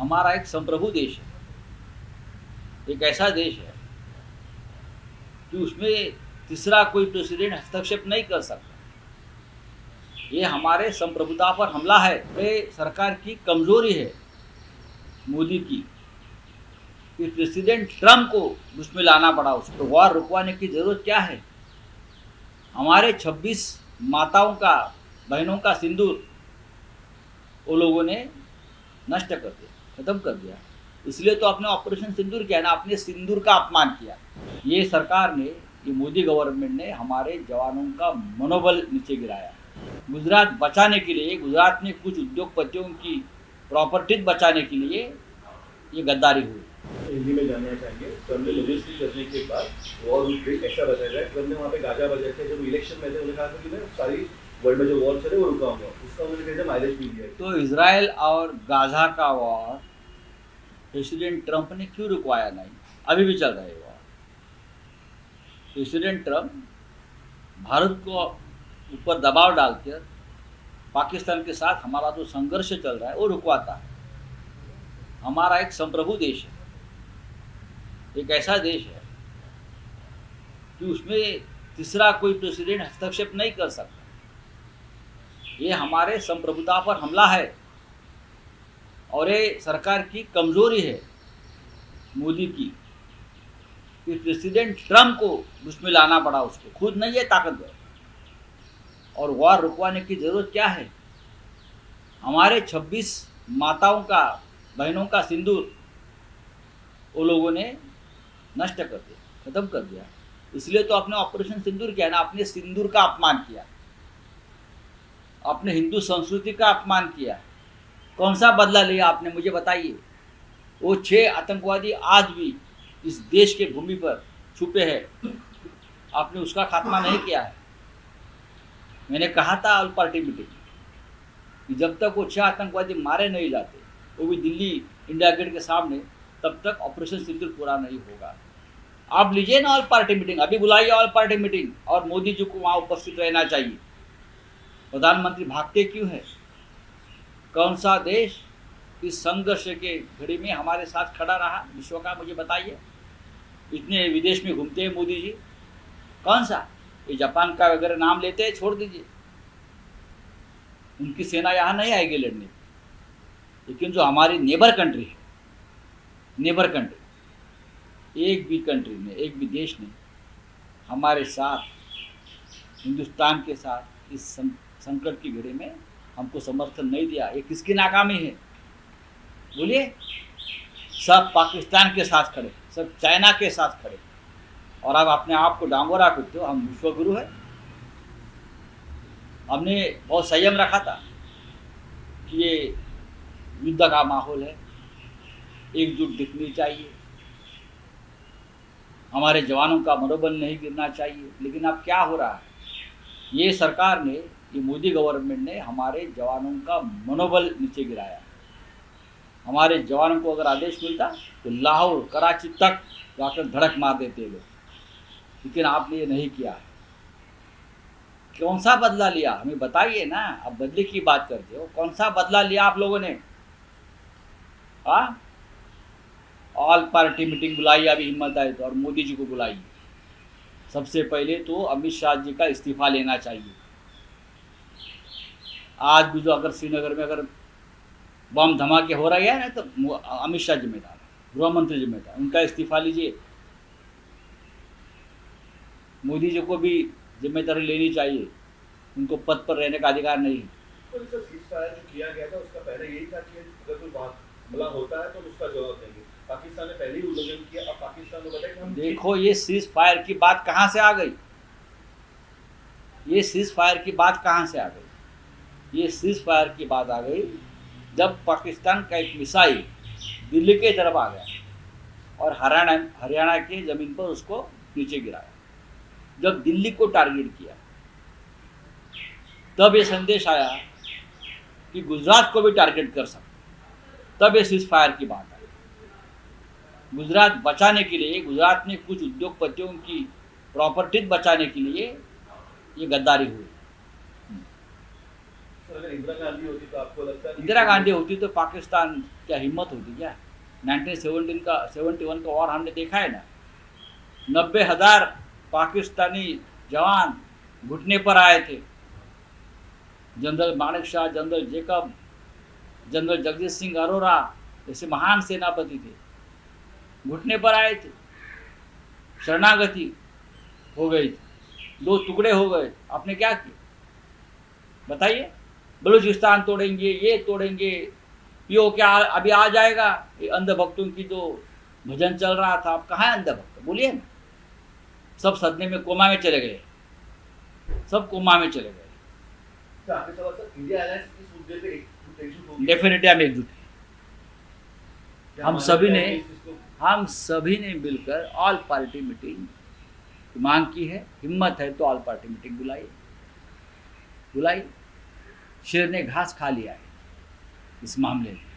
हमारा एक संप्रभु देश है, एक ऐसा देश है कि उसमें तीसरा कोई प्रेसिडेंट हस्तक्षेप नहीं कर सकता। ये हमारे संप्रभुता पर हमला है। ये सरकार की कमजोरी है मोदी की कि प्रेसिडेंट ट्रम्प को उसमें लाना पड़ा। उसको वॉर रुकवाने की जरूरत क्या है? हमारे 26 माताओं का, बहनों का सिंदूर वो लोगों ने नष्ट कर दिया, खत्म कर दिया। इसलिए तो आपने ऑपरेशन सिंदूर किया ना, आपने सिंदूर का अपमान किया। ये सरकार ने, ये मोदी गवर्नमेंट ने हमारे जवानों का मनोबल नीचे गिराया। गुजरात बचाने के लिए, गुजरात में कुछ उद्योगपतियों की प्रॉपर्टीज बचाने के लिए ये गद्दारी हुई। हिंदी में जानना चाहेंगे, ट्रम्प ने लेजिस्लेट करने के बाद वॉर ऐसा बताया गया। ट्रम्प ने वहाँ पे गाजा बजाए थे जब इलेक्शन में थे, उन्होंने कहा था कि मैं सारी वर्ल्ड में जो वॉर चले वो रुकाऊंगा। उसका उन्होंने कहा माइलेज भी दिया। तो इजराइल और गाजा का वॉर प्रेसिडेंट ट्रम्प ने क्यों रुकवाया नहीं? अभी भी चल रहा है वॉर। प्रेसिडेंट ट्रम्प भारत को ऊपर दबाव डालकर पाकिस्तान के साथ हमारा जो संघर्ष चल रहा है वो रुकवाता है। हमारा एक संप्रभु देश है, एक ऐसा देश है कि उसमें तीसरा कोई प्रेसिडेंट हस्तक्षेप नहीं कर सकता। ये हमारे संप्रभुता पर हमला है और ये सरकार की कमजोरी है मोदी की कि प्रेसिडेंट ट्रम्प को उसमें लाना पड़ा। उसको खुद नहीं है ताकतवर, और वॉर रुकवाने की जरूरत क्या है? हमारे 26 माताओं का, बहनों का सिंदूर वो लोगों ने नष्ट कर दिया, खत्म कर दिया। इसलिए तो आपने ऑपरेशन सिंदूर किया ना, आपने सिंदूर का अपमान किया, आपने हिंदू संस्कृति का अपमान किया। कौन सा बदला लिया आपने, मुझे बताइए। वो 6 आतंकवादी आज भी इस देश के भूमि पर छुपे हैं, आपने उसका खात्मा नहीं किया है। मैंने कहा था ऑल पार्टी मीटिंग कि जब तक वो 6 आतंकवादी मारे नहीं जाते, वो भी दिल्ली इंडिया गेट के सामने, तब तक ऑपरेशन सिंदूर पूरा नहीं होगा। आप लीजिए ना ऑल पार्टी मीटिंग, अभी बुलाइए ऑल पार्टी मीटिंग, और मोदी जी को वहाँ उपस्थित रहना चाहिए। प्रधानमंत्री भागते क्यों है? कौन सा देश इस संघर्ष के घड़ी में हमारे साथ खड़ा रहा विश्व का, मुझे बताइए। इतने विदेश में घूमते हैं मोदी जी, कौन सा? ये जापान का वगैरह नाम लेते हैं, छोड़ दीजिए, उनकी सेना यहाँ नहीं आएगी लड़ने। लेकिन जो हमारी नेबर कंट्री है, नेबर कंट्री, एक भी कंट्री ने, एक भी देश ने हमारे साथ, हिंदुस्तान के साथ इस संकट की घड़ी में हमको समर्थन नहीं दिया। ये किसकी नाकामी है बोलिए? सब पाकिस्तान के साथ खड़े, सब चाइना के साथ खड़े, और अब अपने आप को डांगोरा करते हो हम विश्वगुरु है। हमने बहुत संयम रखा था कि ये युद्ध का माहौल है, एकजुट दिखनी चाहिए, हमारे जवानों का मनोबल नहीं गिरना चाहिए। लेकिन अब क्या हो रहा है? ये सरकार ने, ये मोदी गवर्नमेंट ने हमारे जवानों का मनोबल नीचे गिराया। हमारे जवानों को अगर आदेश मिलता तो लाहौर, कराची तक जाकर धड़क मार देते लोग, लेकिन आपने ये नहीं किया। कौन सा बदला लिया हमें बताइए ना। अब बदले की बात करते हो, कौन सा बदला लिया आप लोगों ने? ऑल पार्टी मीटिंग बुलाई, अभी हिम्मत आए तो, और मोदी जी को बुलाइए। सबसे पहले तो अमित शाह जी का इस्तीफा लेना चाहिए। आज भी जो अगर श्रीनगर में अगर बम धमाके हो रहे हैं ना, तो अमित शाह जिम्मेदार, गृह मंत्री जिम्मेदार, उनका इस्तीफा लीजिए। मोदी जी को भी जिम्मेदारी लेनी चाहिए, उनको पद पर रहने का अधिकार नहीं है। तो इसका सीज़फायर जो किया गया था उसका पहले यही था कि अगर कोई हमला होता है तो उसका जवाब देंगे। पाकिस्तान ने पहले ही उल्लंघन किया, अब पाकिस्तान को बताया कि हम देखो ये सीज फायर की बात कहाँ से आ गई? ये सीज फायर की बात कहाँ से आ गई? ये सीज फायर की बात आ गई जब पाकिस्तान का एक मिसाइल दिल्ली के तरफ आ गया और हरियाणा के ज़मीन पर उसको नीचे गिराया। जब दिल्ली को टारगेट किया तब ये संदेश आया कि गुजरात को भी टारगेट कर सकते, तब ये सीज फायर की बात आई। गुजरात बचाने के लिए, गुजरात में कुछ उद्योगपतियों की प्रॉपर्टीज बचाने के लिए ये गद्दारी हुई। अगर इंदिरा गांधी होती तो आपको लगता है कि- इंदिरा गांधी होती तो पाकिस्तान क्या हिम्मत होती क्या? 1971 का वॉर हमने देखा है ना, 90,000 पाकिस्तानी जवान घुटने पर आए थे। General Manek Shah, general Jacob, general Jagjit Singh Arora जैसे महान सेनापति थे, घुटने पर आए थे, शरणागति हो गई थी, 2 टुकड़े हो गए। आपने क्या किया बताइए? बलूचिस्तान तोड़ेंगे, ये तोड़ेंगे, पीओ क्या अभी आ जाएगा। ये अंधभक्तों की जो भजन चल रहा था, अब कहाँ है अंधभक्त? बोलिए ना। सब सदमे में कोमा में चले गए, सब कोमा में चले गए। तो आपके सवाल सर, इंडिया अलायंस किस मुद्दे पे एकजुट होगी? डेफिनेटली हम एकजुट हैं। क्या हम माना सभी जाए ने कि इसको- हम सभी ने मिलकर ऑल पार्टी मीटिंग की मांग की है। हिम्मत है तो ऑल पार्टी मीटिंग बुलाइए, बुलाइए। शेर ने घास खा लिया है इस मामले में।